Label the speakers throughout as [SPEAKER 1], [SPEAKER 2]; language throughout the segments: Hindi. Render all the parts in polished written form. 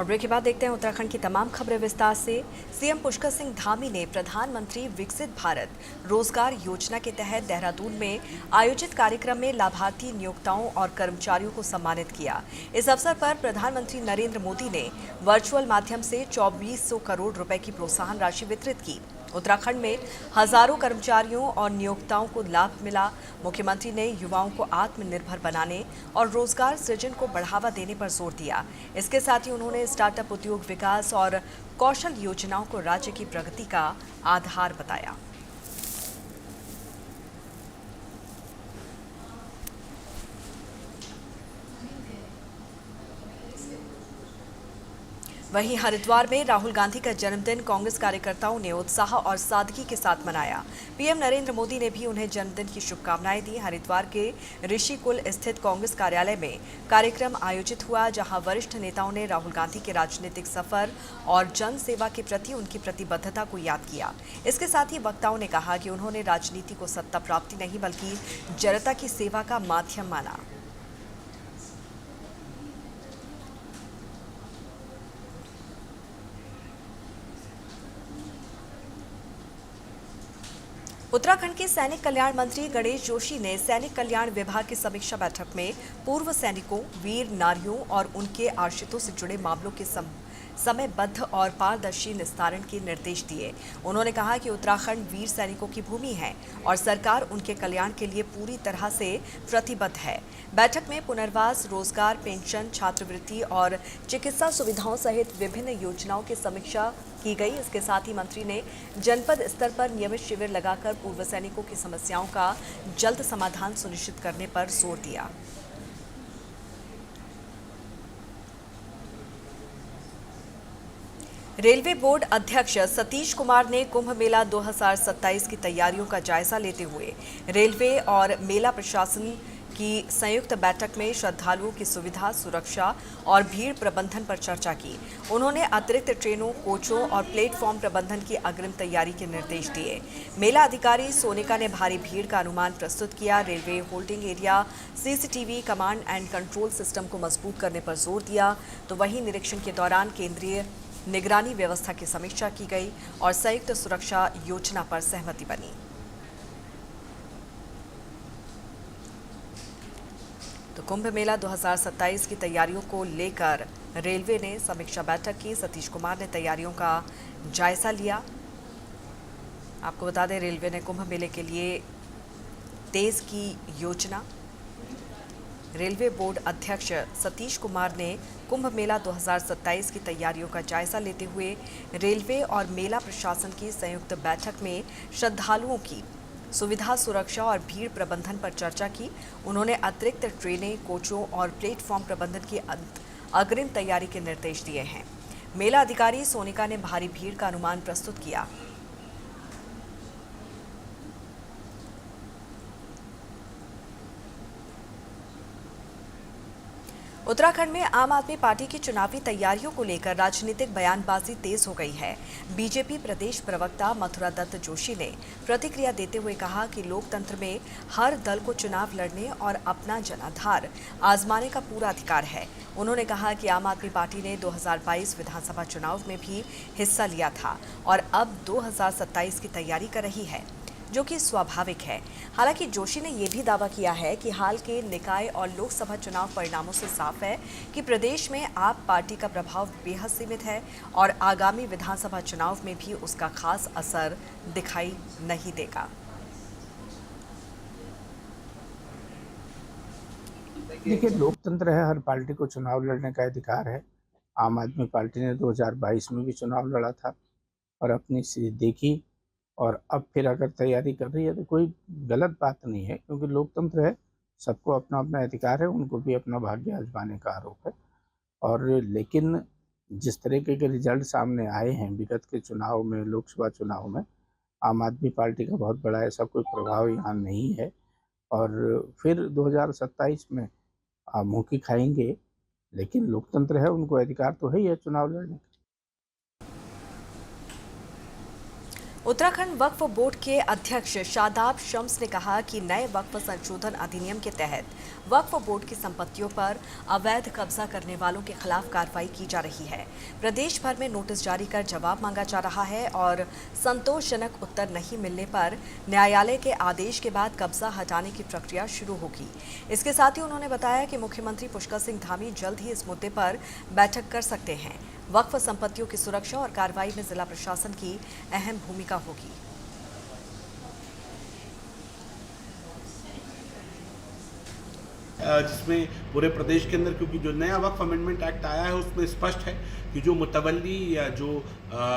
[SPEAKER 1] ब्रेक के बाद देखते हैं उत्तराखंड की तमाम खबरें विस्तार से। सीएम पुष्कर सिंह धामी ने प्रधानमंत्री विकसित भारत रोजगार योजना के तहत देहरादून में आयोजित कार्यक्रम में लाभार्थी नियोक्ताओं और कर्मचारियों को सम्मानित किया। इस अवसर पर प्रधानमंत्री नरेंद्र मोदी ने वर्चुअल माध्यम से 2400 करोड़ रुपए की प्रोत्साहन राशि वितरित की। उत्तराखंड में हजारों कर्मचारियों और नियोक्ताओं को लाभ मिला। मुख्यमंत्री ने युवाओं को आत्मनिर्भर बनाने और रोजगार सृजन को बढ़ावा देने पर जोर दिया। इसके साथ ही उन्होंने स्टार्टअप उद्योग विकास और कौशल योजनाओं को राज्य की प्रगति का आधार बताया। वहीं हरिद्वार में राहुल गांधी का जन्मदिन कांग्रेस कार्यकर्ताओं ने उत्साह और सादगी के साथ मनाया। पीएम नरेंद्र मोदी ने भी उन्हें जन्मदिन की शुभकामनाएं दी। हरिद्वार के ऋषिकुल स्थित कांग्रेस कार्यालय में कार्यक्रम आयोजित हुआ, जहां वरिष्ठ नेताओं ने राहुल गांधी के राजनीतिक सफर और जन सेवा के प्रति उनकी प्रतिबद्धता को याद किया। इसके साथ ही वक्ताओं ने कहा कि उन्होंने राजनीति को सत्ता प्राप्ति नहीं बल्कि जनता की सेवा का माध्यम माना। उत्तराखंड के सैनिक कल्याण मंत्री गणेश जोशी ने सैनिक कल्याण विभाग की समीक्षा बैठक में पूर्व सैनिकों, वीर नारियों और उनके आश्रितों से जुड़े मामलों के समयबद्ध और पारदर्शी निस्तारण के निर्देश दिए। उन्होंने कहा कि उत्तराखंड वीर सैनिकों की भूमि है और सरकार उनके कल्याण के लिए पूरी तरह से प्रतिबद्ध है। बैठक में पुनर्वास, रोजगार, पेंशन, छात्रवृत्ति और चिकित्सा सुविधाओं सहित विभिन्न योजनाओं की समीक्षा की गई। इसके साथ ही मंत्री ने जनपद स्तर पर नियमित शिविर लगाकर पूर्व सैनिकों की समस्याओं का जल्द समाधान सुनिश्चित करने पर जोर दिया। रेलवे बोर्ड अध्यक्ष सतीश कुमार ने कुंभ मेला 2027 की तैयारियों का जायजा लेते हुए रेलवे और मेला प्रशासन की संयुक्त बैठक में श्रद्धालुओं की सुविधा, सुरक्षा और भीड़ प्रबंधन पर चर्चा की। उन्होंने अतिरिक्त ट्रेनों, कोचों और प्लेटफॉर्म प्रबंधन की अग्रिम तैयारी के निर्देश दिए। मेला अधिकारी सोनिका ने भारी भीड़ का अनुमान प्रस्तुत किया। Railway holding area, CCTV, command and control system को मजबूत करने पर जोर दिया। तो वहीं निरीक्षण के दौरान केंद्रीय निगरानी व्यवस्था की समीक्षा की गई और संयुक्त सुरक्षा योजना पर सहमति बनी। तो कुंभ मेला 2027 की तैयारियों को लेकर रेलवे ने समीक्षा बैठक की। सतीश कुमार ने तैयारियों का जायजा लिया। आपको बता दें, रेलवे ने कुंभ मेले के लिए तेज की योजना। रेलवे बोर्ड अध्यक्ष सतीश कुमार ने कुंभ मेला 2027 की तैयारियों का जायजा लेते हुए रेलवे और मेला प्रशासन की संयुक्त बैठक में श्रद्धालुओं की सुविधा, सुरक्षा और भीड़ प्रबंधन पर चर्चा की। उन्होंने अतिरिक्त ट्रेनें, कोचों और प्लेटफॉर्म प्रबंधन की अग्रिम तैयारी के निर्देश दिए हैं। मेला अधिकारी सोनिका ने भारी भीड़ का अनुमान प्रस्तुत किया। उत्तराखंड में आम आदमी पार्टी की चुनावी तैयारियों को लेकर राजनीतिक बयानबाजी तेज हो गई है। बीजेपी प्रदेश प्रवक्ता मथुरा दत्त जोशी ने प्रतिक्रिया देते हुए कहा कि लोकतंत्र में हर दल को चुनाव लड़ने और अपना जनाधार आजमाने का पूरा अधिकार है। उन्होंने कहा कि आम आदमी पार्टी ने 2022 विधानसभा चुनाव में भी हिस्सा लिया था और अब 2027 की तैयारी कर रही है, जो कि स्वाभाविक है। हालांकि जोशी ने यह भी दावा किया है कि हाल के निकाय और लोकसभा चुनाव परिणामों से साफ है कि प्रदेश में आप पार्टी का प्रभाव बेहद सीमित है और आगामी विधानसभा चुनाव में भी उसका खास असर दिखाई नहीं देगा।
[SPEAKER 2] देखिए, लोकतंत्र है, हर पार्टी को चुनाव लड़ने का अधिकार है। आम आदमी पार्टी ने 2022 में भी चुनाव लड़ा था और अपनी सीट देखी और अब फिर अगर तैयारी कर रही है तो कोई गलत बात नहीं है, क्योंकि लोकतंत्र है, सबको अपना अपना अधिकार है, उनको भी अपना भाग्य आजमाने का आरोप है। और लेकिन जिस तरीके के रिजल्ट सामने आए हैं विगत के चुनाव में, लोकसभा चुनाव में, आम आदमी पार्टी का बहुत बड़ा ऐसा कोई प्रभाव यहाँ नहीं है और फिर 2027 में मुँह की खाएंगे। लेकिन लोकतंत्र है, उनको अधिकार तो है ही है चुनाव लड़ने का।
[SPEAKER 1] उत्तराखंड वक्फ बोर्ड के अध्यक्ष शादाब शम्स ने कहा कि नए वक्फ संशोधन अधिनियम के तहत वक्फ बोर्ड की संपत्तियों पर अवैध कब्जा करने वालों के खिलाफ कार्रवाई की जा रही है। प्रदेश भर में नोटिस जारी कर जवाब मांगा जा रहा है और संतोषजनक उत्तर नहीं मिलने पर न्यायालय के आदेश के बाद कब्जा हटाने की प्रक्रिया शुरू होगी। इसके साथ ही उन्होंने बताया कि मुख्यमंत्री पुष्कर सिंह धामी जल्द ही इस मुद्दे पर बैठक कर सकते हैं। वक्फ संपत्तियों की सुरक्षा और कार्रवाई में जिला प्रशासन की अहम भूमिका होगी।
[SPEAKER 3] जिसमें पूरे प्रदेश के अंदर, क्योंकि जो नया वक्फ अमेंडमेंट एक्ट आया है उसमें स्पष्ट है कि जो मुतवल्ली या जो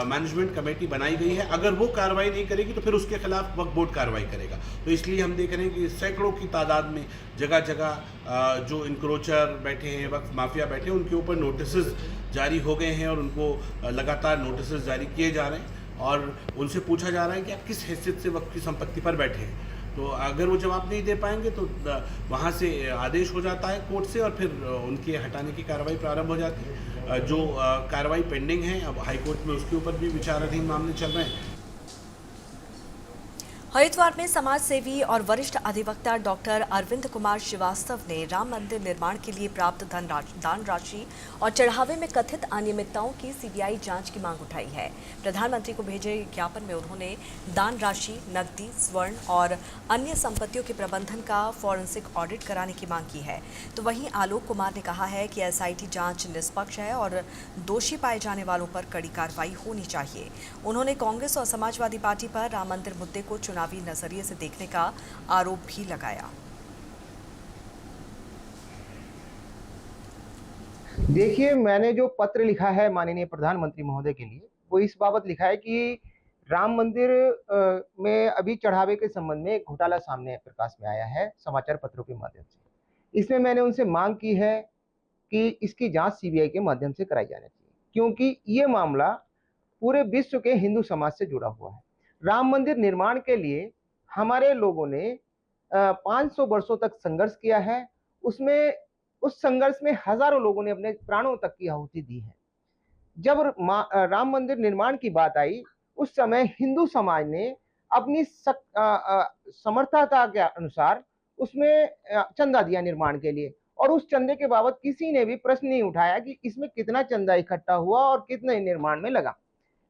[SPEAKER 3] मैनेजमेंट कमेटी बनाई गई है, अगर वो कार्रवाई नहीं करेगी तो फिर उसके खिलाफ वक्फ बोर्ड कार्रवाई करेगा। तो इसलिए हम देख रहे हैं कि सैकड़ों की तादाद में जगह जगह जो इंक्रोचर बैठे हैं, वक्फ माफिया बैठे हैं, उनके ऊपर नोटिस जारी हो गए हैं और उनको लगातार नोटिस जारी किए जा रहे हैं और उनसे पूछा जा रहा है कि आप किस हैसियत से वक्फ की संपत्ति पर बैठे हैं। तो अगर वो जवाब नहीं दे पाएंगे तो वहाँ से आदेश हो जाता है कोर्ट से और फिर उनके हटाने की कार्रवाई प्रारंभ हो जाती है। जो कार्रवाई पेंडिंग है अब हाई कोर्ट में, उसके ऊपर भी विचाराधीन मामले चल रहे हैं।
[SPEAKER 1] हरिद्वार में समाज सेवी और वरिष्ठ अधिवक्ता डॉक्टर अरविंद कुमार श्रीवास्तव ने राम मंदिर निर्माण के लिए प्राप्त दान राशि और चढ़ावे में कथित अनियमितताओं की सीबीआई जांच की मांग उठाई है। प्रधानमंत्री को भेजे ज्ञापन में उन्होंने दान राशि, नकदी, स्वर्ण और अन्य संपत्तियों के प्रबंधन का फॉरेंसिक ऑडिट कराने की मांग की है। तो वहीं आलोक कुमार ने कहा है कि एसआईटी जांच निष्पक्ष है और दोषी पाए जाने वालों पर कड़ी कार्रवाई होनी चाहिए। उन्होंने कांग्रेस और समाजवादी पार्टी पर राम मंदिर मुद्दे को चुनावी नजरिए से देखने का आरोप भी लगाया।
[SPEAKER 4] देखिए, मैंने जो पत्र लिखा है माननीय प्रधानमंत्री महोदय के लिए, वो इस बाबत लिखा है कि राम मंदिर में अभी चढ़ावे के संबंध में एक घोटाला सामने प्रकाश में आया है समाचार पत्रों के माध्यम से। इसमें मैंने उनसे मांग की है कि इसकी जांच सीबीआई के माध्यम से कराई जानी चाहिए, क्योंकि ये मामला पूरे विश्व के हिंदू समाज से जुड़ा हुआ है। राम मंदिर निर्माण के लिए हमारे लोगों ने 500 वर्षों तक संघर्ष किया है। उस संघर्ष में हजारों लोगों ने अपने प्राणों तक की आहुति दी है। जब राम मंदिर निर्माण की बात आई, उस समय हिंदू समाज ने अपनी समर्थता के अनुसार उसमें चंदा दिया निर्माण के लिए, और उस चंदे के बाबत किसी ने भी प्रश्न नहीं उठाया कि इसमें कितना चंदा इकट्ठा हुआ और कितना निर्माण में लगा।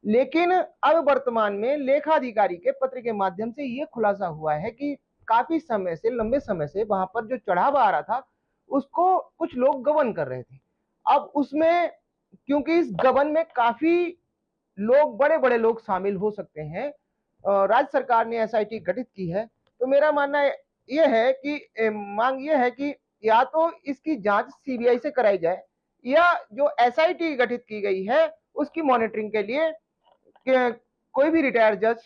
[SPEAKER 4] लेकिन अब वर्तमान में लेखाधिकारी के पत्र के माध्यम से यह खुलासा हुआ है कि काफी समय से, लंबे समय से वहां पर जो चढ़ावा आ रहा था उसको कुछ लोग गबन कर रहे थे। अब उसमें क्योंकि इस गबन में काफी लोग, बड़े बड़े लोग शामिल हो सकते हैं, राज्य सरकार ने एसआईटी गठित की है। तो मेरा मानना यह है कि मांग यह है कि या तो इसकी जांच सीबीआई से कराई जाए या जो एसआईटी गठित की गई है उसकी मॉनिटरिंग के लिए कोई भी रिटायर्ड जज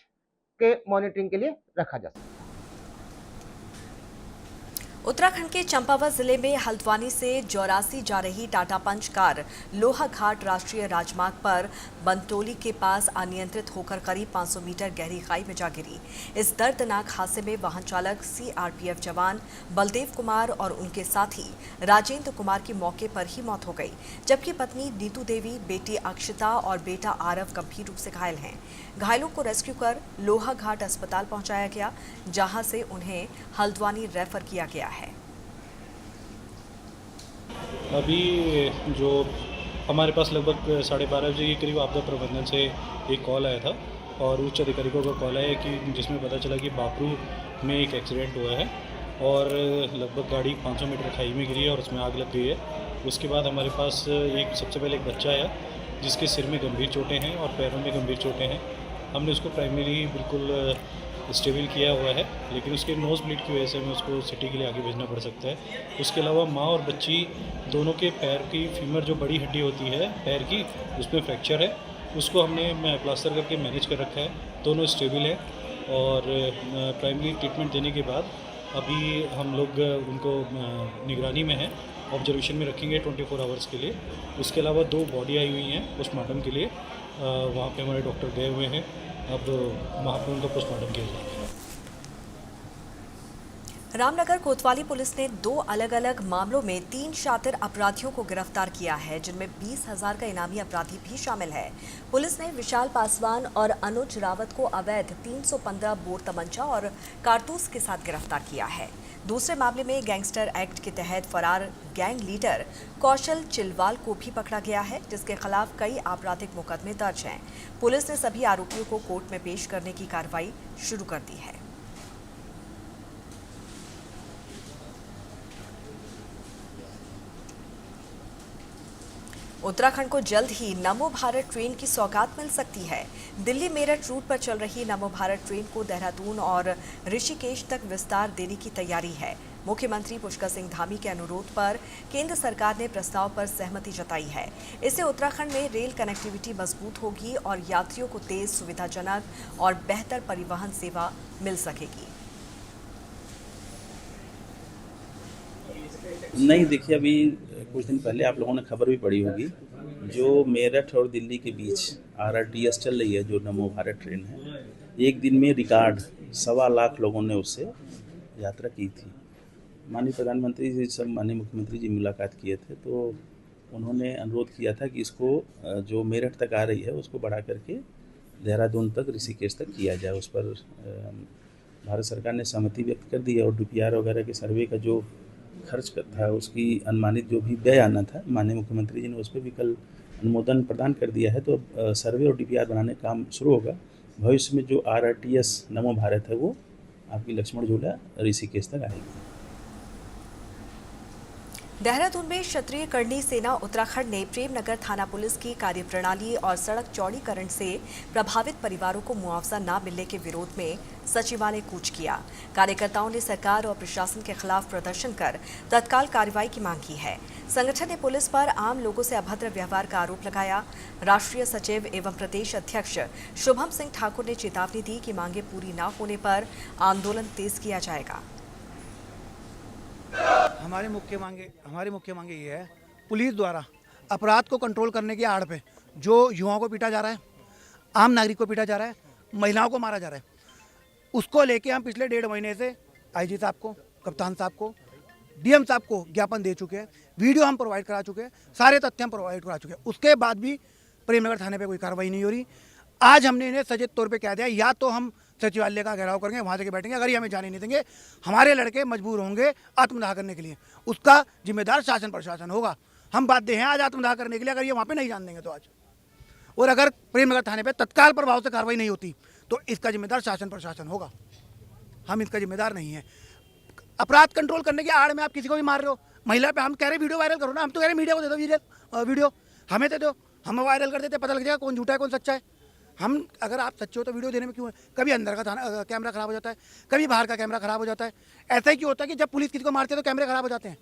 [SPEAKER 4] के मॉनिटरिंग के लिए रखा जा सकता है।
[SPEAKER 1] उत्तराखंड के चंपावत जिले में हल्द्वानी से जौरासी जा रही टाटा पंच कार लोहाघाट राष्ट्रीय राजमार्ग पर बनटोली के पास अनियंत्रित होकर करीब 500 मीटर गहरी खाई में जा गिरी। इस दर्दनाक हादसे में वाहन चालक सीआरपीएफ जवान बलदेव कुमार और उनके साथी राजेंद्र कुमार की मौके पर ही मौत हो गई, जबकि पत्नी नीतू देवी, बेटी अक्षता और बेटा आरव गंभीर रूप से घायल हैं। घायलों को रेस्क्यू कर लोहाघाट अस्पताल पहुंचाया गया, जहां से उन्हें हल्द्वानी रेफर किया गया है।
[SPEAKER 5] अभी जो हमारे पास लगभग 12:30 बजे के करीब आपदा प्रबंधन से एक कॉल आया था और उच्च अधिकारियों का कॉल आया कि जिसमें पता चला कि बापरू में एक एक्सीडेंट हुआ है और लगभग गाड़ी 500 मीटर खाई में गिरी है और उसमें आग लग गई है। उसके बाद हमारे पास सबसे पहले एक बच्चा आया जिसके सिर में गंभीर चोटें हैं और पैरों में गंभीर चोटें हैं। हमने उसको प्राइमरी बिल्कुल स्टेबल किया हुआ है, लेकिन उसके नोज़ ब्लीड की वजह से हमें उसको सिटी के लिए आगे भेजना पड़ सकता है। उसके अलावा माँ और बच्ची दोनों के पैर की फीमर, जो बड़ी हड्डी होती है पैर की, उसमें फ्रैक्चर है। उसको हमने प्लास्टर करके मैनेज कर रखा है। दोनों स्टेबल है और प्राइमरी ट्रीटमेंट देने के बाद अभी हम लोग उनको निगरानी में हैं, ऑब्जर्वेशन में रखेंगे 24 आवर्स के लिए। उसके अलावा 2 बॉडी आई हुई हैं पोस्टमार्टम के लिए, वहाँ पे हमारे डॉक्टर गए हुए हैं। अब वहाँ पर उनका पोस्टमार्टम किया जाएगा।
[SPEAKER 1] रामनगर कोतवाली पुलिस ने 2 अलग-अलग मामलों में 3 शातिर अपराधियों को गिरफ्तार किया है, जिनमें 20,000 का इनामी अपराधी भी शामिल है। पुलिस ने विशाल पासवान और अनुज रावत को अवैध 315 बोर तमंचा और कारतूस के साथ गिरफ्तार किया है। दूसरे मामले में गैंगस्टर एक्ट के तहत फरार गैंग लीडर कौशल चिलवाल को भी पकड़ा गया है, जिसके खिलाफ कई आपराधिक मुकदमे दर्ज हैं। पुलिस ने सभी आरोपियों को कोर्ट में पेश करने की कार्रवाई शुरू कर दी है। उत्तराखंड को जल्द ही नमो भारत ट्रेन की सौगात मिल सकती है। दिल्ली मेरठ रूट पर चल रही नमो भारत ट्रेन को देहरादून और ऋषिकेश तक विस्तार देने की तैयारी है। मुख्यमंत्री पुष्कर सिंह धामी के अनुरोध पर केंद्र सरकार ने प्रस्ताव पर सहमति जताई है। इससे उत्तराखंड में रेल कनेक्टिविटी मजबूत होगी और यात्रियों को तेज, सुविधाजनक और बेहतर परिवहन सेवा मिल सकेगी।
[SPEAKER 6] नहीं, देखिए, अभी कुछ दिन पहले आप लोगों ने खबर भी पढ़ी होगी, जो मेरठ और दिल्ली के बीच RRTS चल रही है, जो नमो भारत ट्रेन है, एक दिन में रिकॉर्ड 1.25 लाख लोगों ने उससे यात्रा की थी। माननीय प्रधानमंत्री जी सब माननीय मुख्यमंत्री जी मुलाकात किए थे, तो उन्होंने अनुरोध किया था कि इसको जो मेरठ तक आ रही है उसको बढ़ा करके देहरादून तक, ऋषिकेश तक किया जाए। उस पर भारत सरकार ने सहमति व्यक्त कर दी है और DPR वगैरह के सर्वे का जो खर्च था, उसकी अनुमानित जो भी व्यय आना था, माननीय मुख्यमंत्री जी ने उस पर भी कल अनुमोदन प्रदान कर दिया है। तो सर्वे और DPR बनाने का काम शुरू होगा। भविष्य में जो RRTS नमो भारत है वो आपकी लक्ष्मण झूला ऋषिकेश तक आएगी।
[SPEAKER 1] देहरादून में क्षत्रिय करणी सेना उत्तराखंड ने प्रेमनगर थाना पुलिस की कार्यप्रणाली और सड़क चौड़ीकरण से प्रभावित परिवारों को मुआवजा न मिलने के विरोध में सचिवालय कूच किया। कार्यकर्ताओं ने सरकार और प्रशासन के खिलाफ प्रदर्शन कर तत्काल कार्रवाई की मांग की है। संगठन ने पुलिस पर आम लोगों से अभद्र व्यवहार का आरोप लगाया। राष्ट्रीय सचिव एवं प्रदेश अध्यक्ष शुभम सिंह ठाकुर ने चेतावनी दी कि मांगे पूरी न होने पर आंदोलन तेज किया जाएगा।
[SPEAKER 7] हमारी मुख्य मांगे ये है, पुलिस द्वारा अपराध को कंट्रोल करने की आड़ पे जो युवाओं को पीटा जा रहा है, आम नागरिक को पीटा जा रहा है, महिलाओं को मारा जा रहा है, उसको लेके हम पिछले 1.5 महीने से IG साहब को, कप्तान साहब को, DM साहब को ज्ञापन दे चुके हैं। वीडियो हम प्रोवाइड करा चुके हैं, सारे तथ्य हम प्रोवाइड करा चुके हैं। उसके बाद भी प्रेमनगर थाने पे कोई कार्रवाई नहीं हो रही। आज हमने इन्हें सचेत तौर पे कह दिया, या तो हम सचिवालय का घेराव करेंगे, वहाँ जाके बैठेंगे, अगर ये हमें जाने नहीं देंगे, हमारे लड़के मजबूर होंगे आत्मदाह करने के लिए। उसका जिम्मेदार शासन प्रशासन होगा। हम बाध्य हैं आज आत्मदाह करने के लिए, अगर ये वहाँ पे नहीं जान देंगे तो आज। और अगर प्रेमनगर थाने पे तत्काल प्रभाव से कार्रवाई नहीं होती तो इसका जिम्मेदार शासन प्रशासन होगा। हम इसका जिम्मेदार नहीं है। अपराध कंट्रोल करने की आड़ में आप किसी को भी मार रहे हो, महिला पे हम कह रहे वीडियो वायरल करो ना, हम तो कह रहे मीडिया को दे दो वीडियो, हमें दे दो, हम वायरल कर देते, पता लग जाएगा कौन झूठा है कौन सच्चा है। हम अगर आप सच्चे हो तो वीडियो देने में क्यों है? कभी अंदर का कैमरा खराब हो जाता है, कभी बाहर का कैमरा खराब हो जाता है। ऐसा ही क्यों होता है कि जब पुलिस किसी को मारती है तो कैमरे खराब हो जाते हैं।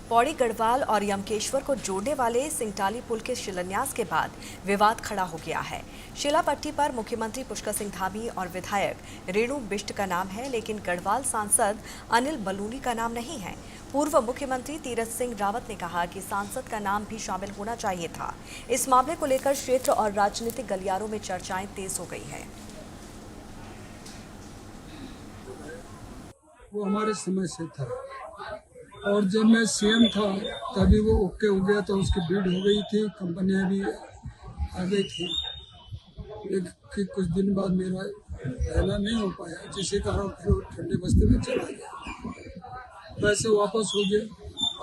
[SPEAKER 1] पौड़ी गढ़वाल और यमकेश्वर को जोड़ने वाले सिंगटाली पुल के शिलान्यास के बाद विवाद खड़ा हो गया है। शिलापट्टी पर मुख्यमंत्री पुष्कर सिंह धामी और विधायक रेणु बिष्ट का नाम है, लेकिन गढ़वाल सांसद अनिल बलूनी का नाम नहीं है। पूर्व मुख्यमंत्री तीरथ सिंह रावत ने कहा कि सांसद का नाम भी शामिल होना चाहिए था। इस मामले को लेकर क्षेत्र और राजनीतिक गलियारों में चर्चाएं तेज हो गई है।
[SPEAKER 8] वो हमारे समय से था और जब मैं CM था तभी वो ओके हो गया, तो उसकी बिड हो गई थी, कंपनियां भी आ गई थी। लेकिन कुछ दिन बाद मेरा पहला नहीं हो पाया, जिसके कारण फिर ठंडे बस्ती में चला गया, पैसे वापस हो गए।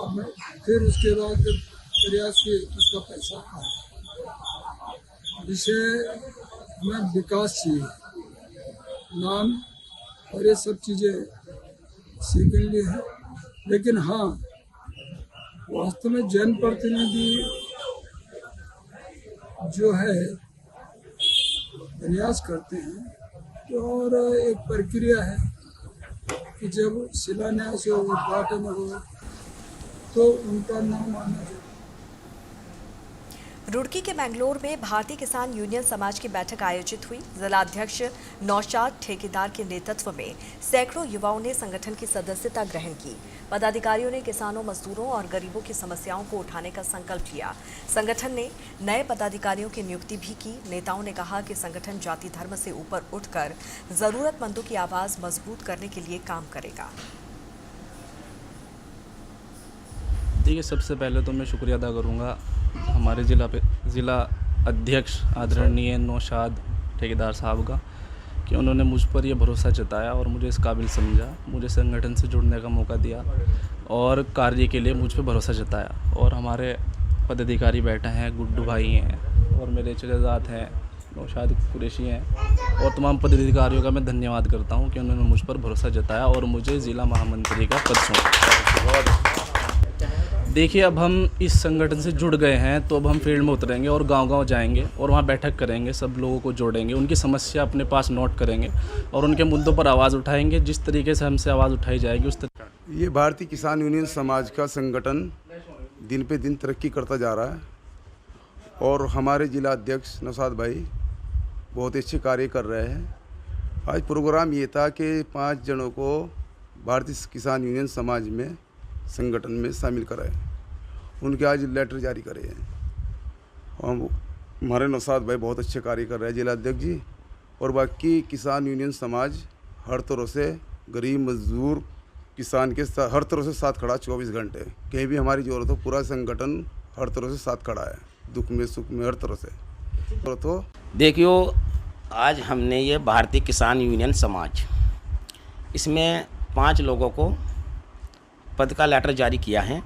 [SPEAKER 8] अब मैं फिर उसके बाद प्रयास किए उसका पैसा आया। विषय हमें विकास चाहिए, नाम और ये सब चीज़ें सेकेंडली है, लेकिन हाँ वास्तव में जनप्रतिनिधि जो है प्रयास करते हैं, तो और एक प्रक्रिया है कि जब शिलान्यास हो, उद्घाटन हो, तो उनका नाम आना चाहिए।
[SPEAKER 1] रुड़की के मैंगलोर में भारतीय किसान यूनियन समाज की बैठक आयोजित हुई। जिला अध्यक्ष नौशाद ठेकेदार के नेतृत्व में सैकड़ों युवाओं ने संगठन की सदस्यता ग्रहण की। पदाधिकारियों ने किसानों, मजदूरों और गरीबों की समस्याओं को उठाने का संकल्प लिया। संगठन ने नए पदाधिकारियों की नियुक्ति भी की। नेताओं ने कहा कि संगठन जाति धर्म से ऊपर उठकर जरूरतमंदों की आवाज मजबूत करने के लिए काम करेगा।
[SPEAKER 9] देखिए, सबसे पहले तो मैं शुक्रिया अदा करूंगा हमारे ज़िला अध्यक्ष आदरणीय नौशाद ठेकेदार साहब का कि उन्होंने मुझ पर यह भरोसा जताया और मुझे इस काबिल समझा, मुझे संगठन से जुड़ने का मौका दिया और कार्य के लिए मुझ पर भरोसा जताया। और हमारे पदाधिकारी बैठे हैं, गुड्डू भाई हैं और मेरे चचेज़ाद हैं, नौशाद कुरैशी हैं और तमाम पदाधिकारियों का मैं धन्यवाद करता हूं कि उन्होंने मुझ पर भरोसा जताया और मुझे ज़िला महामंत्री का पद सौंपा। देखिए, अब हम इस संगठन से जुड़ गए हैं तो अब हम फील्ड में उतरेंगे और गांव-गांव जाएंगे और वहां बैठक करेंगे, सब लोगों को जोड़ेंगे, उनकी समस्या अपने पास नोट करेंगे और उनके मुद्दों पर आवाज़ उठाएंगे। जिस तरीके से हमसे आवाज़ उठाई जाएगी उस तरीके।
[SPEAKER 10] ये भारतीय किसान यूनियन समाज का संगठन दिन पे दिन तरक्की करता जा रहा है और हमारे जिला अध्यक्ष नौशाद भाई बहुत अच्छे कार्य कर रहे हैं। आज प्रोग्राम ये था कि 5 जनों को भारतीय किसान यूनियन समाज में संगठन में शामिल कराए। उनके आज लेटर जारी करे हैं और हमारे नौशाद भाई बहुत अच्छे कार्य कर रहे हैं जिला अध्यक्ष जी। और बाकी किसान यूनियन समाज हर तरह से गरीब मजदूर किसान के साथ हर तरह से साथ खड़ा 24 घंटे। कहीं भी हमारी ज़रूरत हो पूरा संगठन हर तरह से साथ खड़ा है, दुख में सुख में हर तरह से। तो
[SPEAKER 11] देखियो, आज हमने ये भारतीय किसान यूनियन समाज इसमें 5 लोगों को पद का लेटर जारी किया है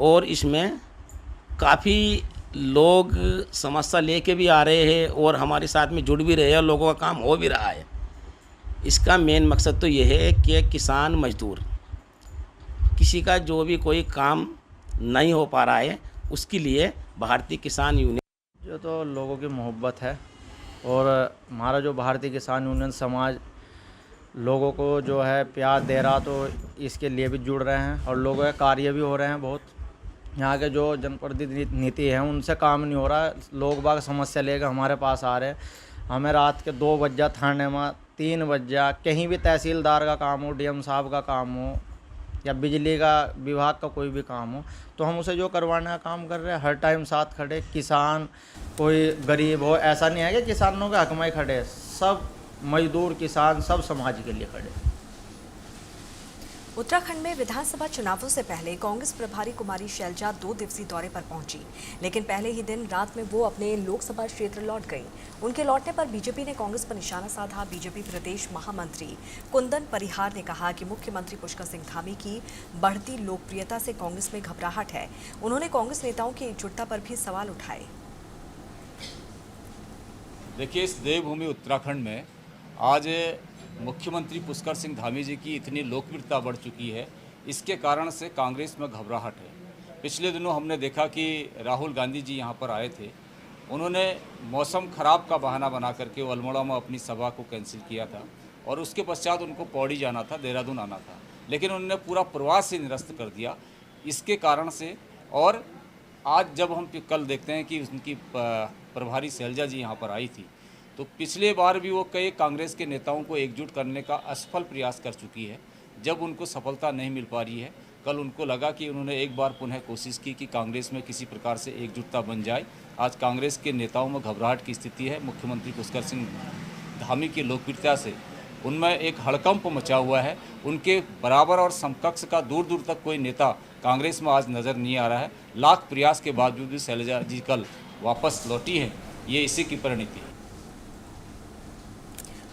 [SPEAKER 11] और इसमें काफ़ी लोग समस्या लेके भी आ रहे हैं और हमारे साथ में जुड़ भी रहे हैं और लोगों का काम हो भी रहा है। इसका मेन मकसद तो ये है कि किसान मजदूर किसी का जो भी कोई काम नहीं हो पा रहा है उसके लिए भारतीय किसान यूनियन
[SPEAKER 12] जो तो लोगों की मोहब्बत है और हमारा जो भारतीय किसान यूनियन समाज लोगों को जो है प्यार दे रहा, तो इसके लिए भी जुड़ रहे हैं और लोगों के कार्य भी हो रहे हैं। बहुत यहाँ के जो जनप्रतिनिधि हैं उनसे काम नहीं हो रहा, लोग बाग समस्या लेकर हमारे पास आ रहे हैं। हमें रात के 2 बज जा थाने में, 3 बज जा, कहीं भी तहसीलदार का काम हो, डीएम साहब का काम हो या बिजली का विभाग का कोई भी काम हो, तो हम उसे जो करवाने का काम कर रहे हैं। हर टाइम साथ खड़े, किसान कोई गरीब हो, ऐसा नहीं है कि किसानों के हक में ही खड़े, सब मजदूर किसान सब समाज के लिए खड़े।
[SPEAKER 1] उत्तराखंड में विधानसभा चुनावों से पहले कांग्रेस प्रभारी कुमारी शैलजा 2 दिवसीय दौरे पर पहुंची, लेकिन पहले ही दिन रात में वो अपने लोकसभा क्षेत्र लौट गईं। उनके लौटने पर बीजेपी ने कांग्रेस पर निशाना साधा। बीजेपी प्रदेश महामंत्री कुंदन परिहार ने कहा कि मुख्यमंत्री पुष्कर सिंह धामी की बढ़ती लोकप्रियता से कांग्रेस में घबराहट है। उन्होंने कांग्रेस नेताओं की एकजुटता पर भी सवाल उठाए।
[SPEAKER 13] देखिए, इस देवभूमि उत्तराखंड में आज मुख्यमंत्री पुष्कर सिंह धामी जी की इतनी लोकप्रियता बढ़ चुकी है, इसके कारण से कांग्रेस में घबराहट है। पिछले दिनों हमने देखा कि राहुल गांधी जी यहाँ पर आए थे, उन्होंने मौसम ख़राब का बहाना बना करके वो अल्मोड़ा में अपनी सभा को कैंसिल किया था और उसके पश्चात उनको पौड़ी जाना था, देहरादून आना था, लेकिन उन्होंने पूरा प्रवास ही निरस्त कर दिया। इसके कारण से और आज जब हम कल देखते हैं कि उनकी प्रभारी शैलजा जी यहाँ पर आई थी, तो पिछले बार भी वो कई कांग्रेस के नेताओं को एकजुट करने का असफल प्रयास कर चुकी है। जब उनको सफलता नहीं मिल पा रही है, कल उनको लगा कि उन्होंने एक बार पुनः कोशिश की कि कांग्रेस में किसी प्रकार से एकजुटता बन जाए। आज कांग्रेस के नेताओं में घबराहट की स्थिति है। मुख्यमंत्री पुष्कर सिंह धामी की लोकप्रियता से उनमें एक हड़कंप मचा हुआ है। उनके बराबर और समकक्ष का दूर दूर तक कोई नेता कांग्रेस में आज नज़र नहीं आ रहा है। लाख प्रयास के बावजूद भी शैलजा जी कल वापस लौटी है, ये इसी की परिणति है।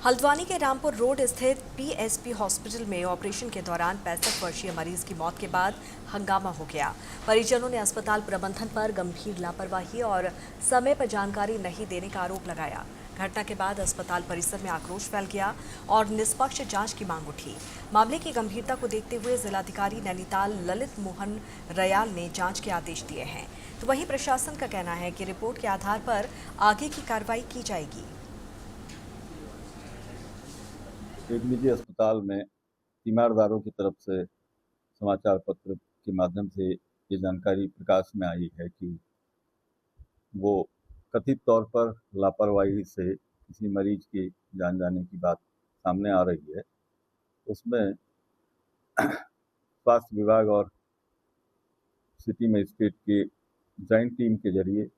[SPEAKER 1] हल्द्वानी के रामपुर रोड स्थित पीएसपी हॉस्पिटल में ऑपरेशन के दौरान 65 वर्षीय मरीज की मौत के बाद हंगामा हो गया। परिजनों ने अस्पताल प्रबंधन पर गंभीर लापरवाही और समय पर जानकारी नहीं देने का आरोप लगाया। घटना के बाद अस्पताल परिसर में आक्रोश फैल गया और निष्पक्ष जांच की मांग उठी। मामले की गंभीरता को देखते हुए जिलाधिकारी नैनीताल ललित मोहन रयाल ने जांच के आदेश दिए हैं। तो वहीं प्रशासन का कहना है कि रिपोर्ट के आधार पर आगे की कार्रवाई की जाएगी।
[SPEAKER 14] एक निजी अस्पताल में तीमारदारों की तरफ से समाचार पत्र के माध्यम से ये जानकारी प्रकाश में आई है कि वो कथित तौर पर लापरवाही से किसी मरीज की जान जाने की बात सामने आ रही है, उसमें स्वास्थ्य विभाग और सिटी मजिस्ट्रेट की जॉइंट टीम के जरिए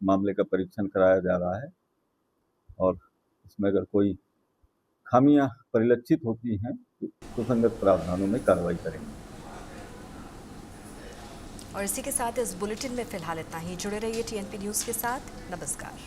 [SPEAKER 14] मामले का परीक्षण कराया जा रहा है और इसमें अगर कोई खामियां परिलक्षित होती हैं तो सुसंगत प्रावधानों में कार्रवाई करेंगे।
[SPEAKER 1] और इसी के साथ इस बुलेटिन में फिलहाल इतना ही। जुड़े रहिए TNP न्यूज़ के साथ। नमस्कार।